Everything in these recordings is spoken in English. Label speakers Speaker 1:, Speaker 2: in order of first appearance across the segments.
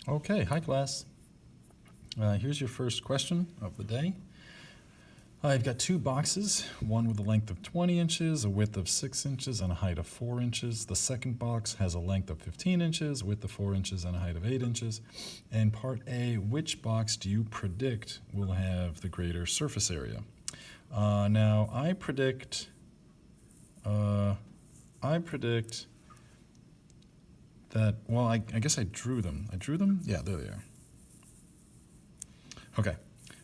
Speaker 1: Okay, hi class. Here's your first question of the day. I've got two boxes, one with a length of 20 inches, a width of 6 inches, and a height of 4 inches. The second box has a length of 15 inches, width of 4 inches, and a height of 8 inches. And part A, which box do you predict will have the greater surface area? Now, I predict that, well, I guess I drew them. I drew them? Yeah, there they are. Okay,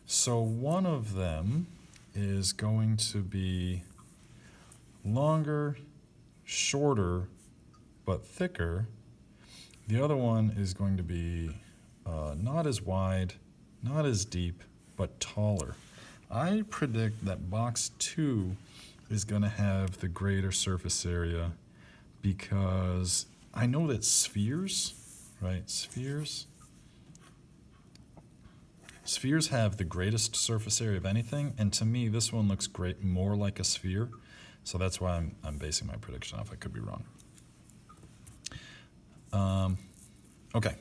Speaker 1: so one of them is going to be longer, shorter, but thicker. The other one is going to be not as wide, not as deep, but taller. I predict that box 2 is going to have the greater surface area because I know that spheres, right? Spheres have the greatest surface area of anything, and to me, this one looks great, more like a sphere. So that's why I'm basing my prediction off. I could be wrong. Okay.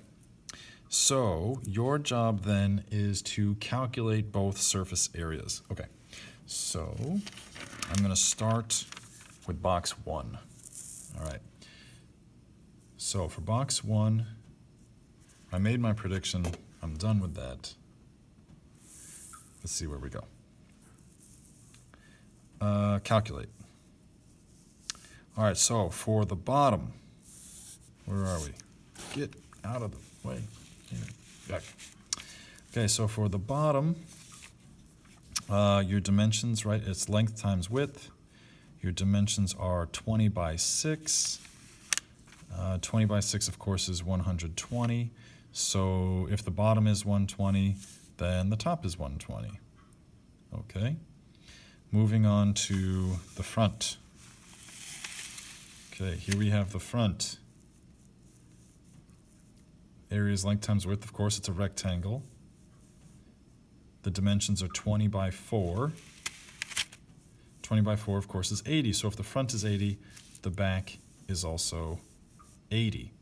Speaker 1: So your job then is to calculate both surface areas. Okay. So I'm going to start with box 1. All right. So for box 1, I made my prediction. I'm done with that. Let's see where we go. Calculate. All right, so for the bottom, where are we? Get out of the way. Back. Okay, so for the bottom, your dimensions, right? It's length times width. Your dimensions are 20 by 6. 20 by 6, of course, is 120. So if the bottom is 120, then the top is 120. Okay. Moving on to the front. Okay, here we have the front. Area is length times width. Of course, it's a rectangle. The dimensions are 20 by 4. 20 by 4, of course, is 80. So if the front is 80, the back is also 80.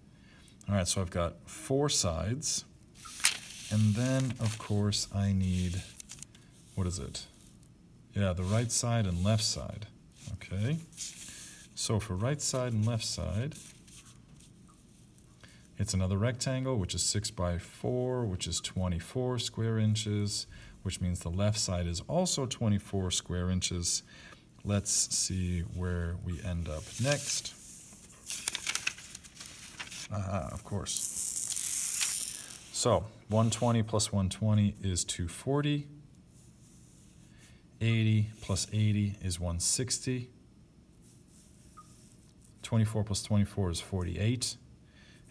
Speaker 1: All right, so I've got 4 sides. And then, of course, I need, what is it? Yeah, the right side and left side. Okay. So for right side and left side, it's another rectangle, which is 6 by 4, which is 24 square inches, which means the left side is also 24 square inches. Let's see where we end up next. Of course. So 120 plus 120 is 240. 80 plus 80 is 160. 24 plus 24 is 48.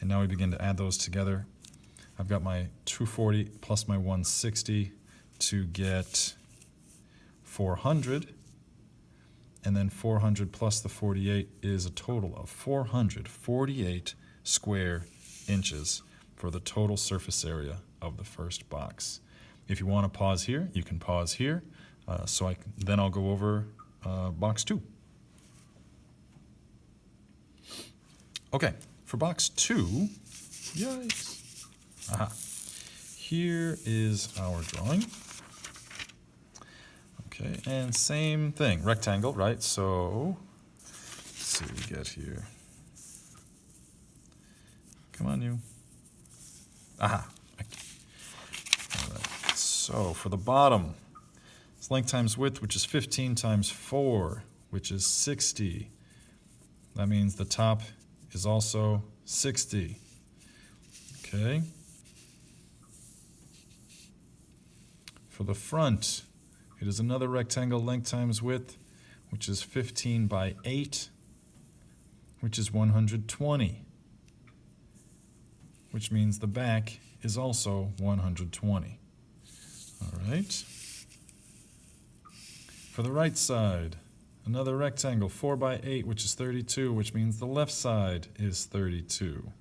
Speaker 1: And now we begin to add those together. I've got my 240 plus my 160 to get 400. And then 400 plus the 48 is a total of 448 square inches for the total surface area of the first box. If you want to pause here, you can pause here. Then I'll go over box 2. Okay, for box 2, yikes. Aha. Here is our drawing. Okay, and same thing, rectangle, right? So, let's see what we get here. Come on, you. Aha. All right. So for the bottom, it's length times width, which is 15 times 4, which is 60. That means the top is also 60. Okay. For the front, it is another rectangle, length times width, which is 15 by 8, which is 120. Which means the back is also 120. All right. For the right side, another rectangle, 4 by 8, which is 32, which means the left side is 32.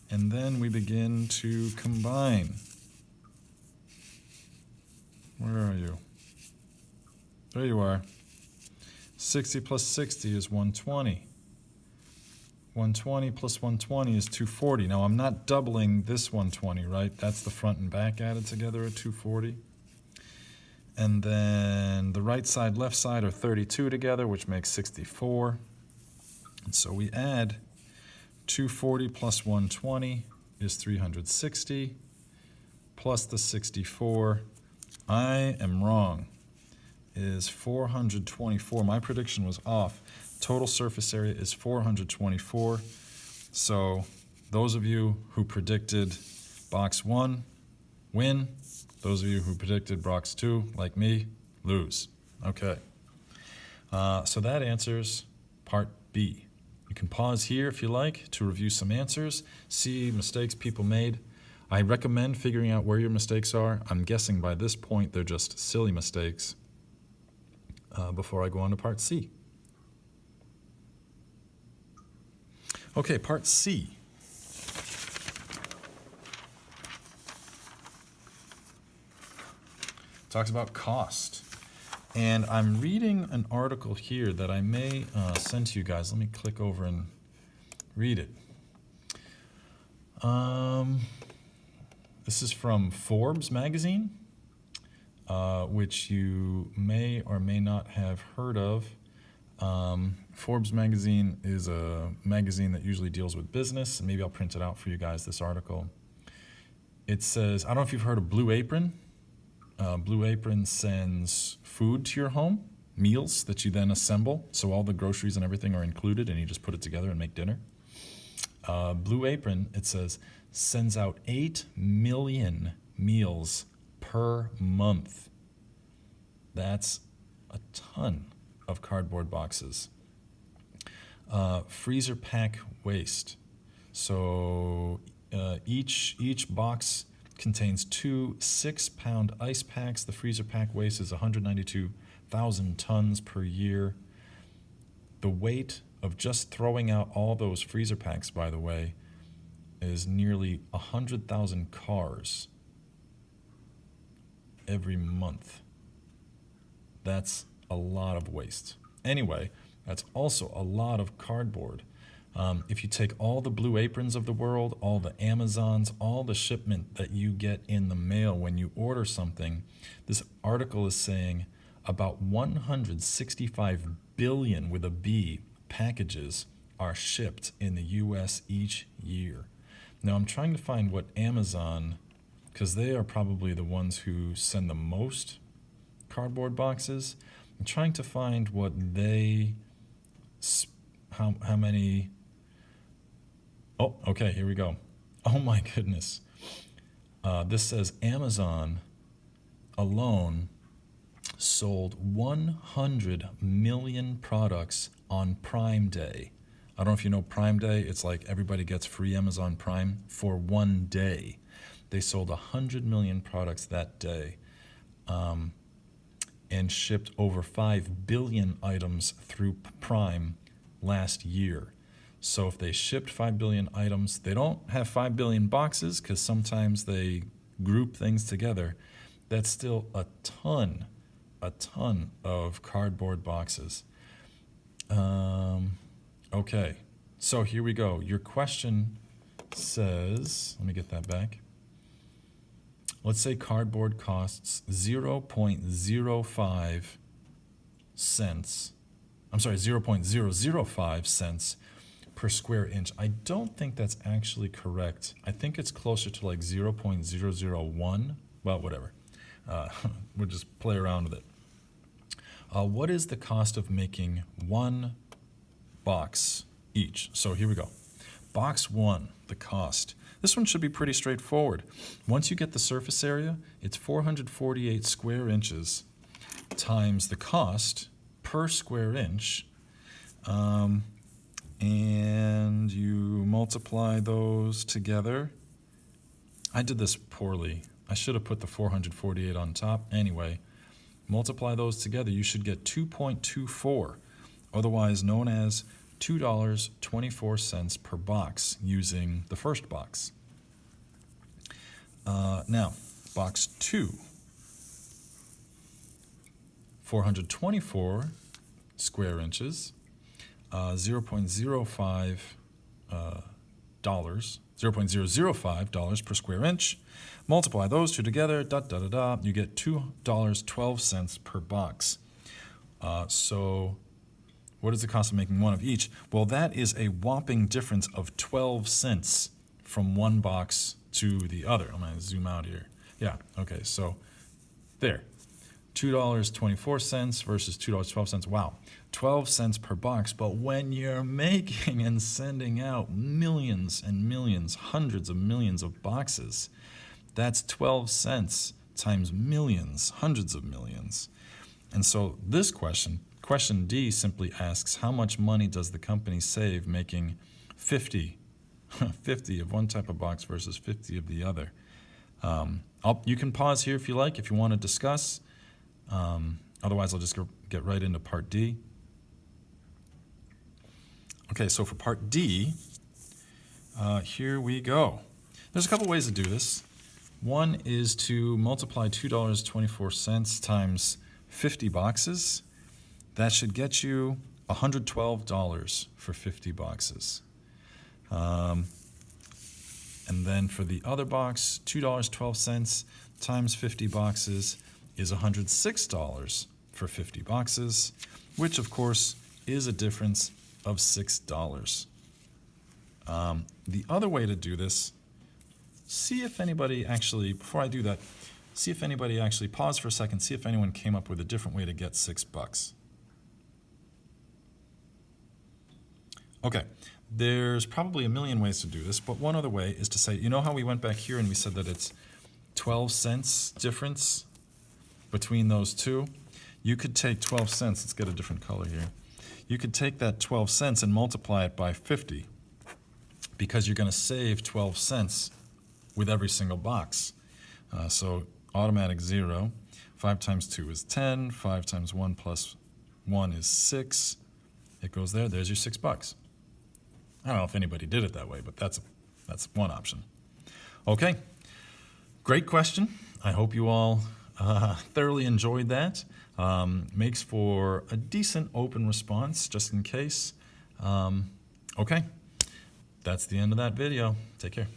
Speaker 1: And then we begin to combine. Where are you? There you are. 60 plus 60 is 120. 120 plus 120 is 240. Now I'm not doubling this 120, right? That's the front and back added together at 240. And then the right side, left side are 32 together, which makes 64. And so we add 240 plus 120 is 360, plus the 64. I am wrong. Is 424. My prediction was off. Total surface area is 424. So those of you who predicted box 1 win. Those of you who predicted box 2, like me, lose. Okay. So that answers part B. You can pause here if you like to review some answers, see mistakes people made. I recommend figuring out where your mistakes are. I'm guessing by this point they're just silly mistakes. Before I go on to part C. Okay, part C. Talks about cost. And I'm reading an article here that I may send to you guys. Let me click over and read it. This is from Forbes magazine, which you may or may not have heard of. Forbes magazine is a magazine that usually deals with business. Maybe I'll print it out for you guys, this article. It says, I don't know if you've heard of Blue Apron. Blue Apron sends food to your home, meals that you then assemble. So all the groceries and everything are included and you just put it together and make dinner. Blue Apron, it says, sends out 8 million meals per month. That's a ton of cardboard boxes. Freezer pack waste. So each box contains 2 6-pound ice packs. The freezer pack waste is 192,000 tons per year. The weight of just throwing out all those freezer packs, by the way, is nearly 100,000 cars every month. That's a lot of waste. Anyway, that's also a lot of cardboard. If you take all the Blue Aprons of the world, all the Amazons, all the shipment that you get in the mail when you order something, this article is saying about 165 billion with a B packages are shipped in the U.S. each year. Now I'm trying to find what Amazon, because they are probably the ones who send the most cardboard boxes. I'm trying to find what they, how many. Oh, okay, here we go. Oh my goodness. This says Amazon alone sold 100 million products on Prime Day. I don't know if you know Prime Day. It's like everybody gets free Amazon Prime for one day. They sold 100 million products that day and shipped over 5 billion items through Prime last year. So if they shipped 5 billion items, they don't have 5 billion boxes because sometimes they group things together. That's still a ton of cardboard boxes. Okay, so here we go. Your question says, let me get that back. Let's say cardboard costs 0.05 cents. I'm sorry, 0.005 cents per square inch. I don't think that's actually correct. I think it's closer to like 0.001. Well, whatever. We'll just play around with it. What is the cost of making one box each? So here we go. Box 1, the cost. This one should be pretty straightforward. Once you get the surface area, it's 448 square inches times the cost per square inch. And you multiply those together. I did this poorly. I should have put the 448 on top. Anyway, multiply those together. You should get 2.24, otherwise known as $2.24 per box using the first box. Now, box 2, 424 square inches, 0.05 dollars, $0.005 per square inch. Multiply those two together, you get $2.12 per box. So what is the cost of making one of each? Well, that is a whopping difference of 12 cents from one box to the other. I'm going to zoom out here. Yeah, okay, so there. $2.24 versus $2.12. Wow, 12 cents per box. But when you're making and sending out millions and millions, hundreds of millions of boxes, that's 12 cents times millions, hundreds of millions. And so this question D, simply asks, how much money does the company save making 50 of one type of box versus 50 of the other? You can pause here if you like, if you want to discuss. Otherwise, I'll just get right into part D. Okay, so for part D, here we go. There's a couple ways to do this. One is to multiply $2.24 times 50 boxes. That should get you $112 for 50 boxes. And then for the other box, $2.12 times 50 boxes is $106 for 50 boxes, which of course is a difference of $6. The other way to do this, see if anybody actually, before I do that, see if anybody actually, pause for a second, see if anyone came up with a different way to get $6. Okay, there's probably a million ways to do this, but one other way is to say, you know how we went back here and we said that it's 12 cents difference between those two? You could take 12 cents, let's get a different color here. You could take that 12 cents and multiply it by 50 because you're going to save 12 cents with every single box. So automatic 0, 5 times 2 is 10, 5 times 1 plus 1 is 6. It goes there, there's your $6. I don't know if anybody did it that way, but that's one option. Okay, great question. I hope you all thoroughly enjoyed that. Makes for a decent open response, just in case. Okay, that's the end of that video. Take care.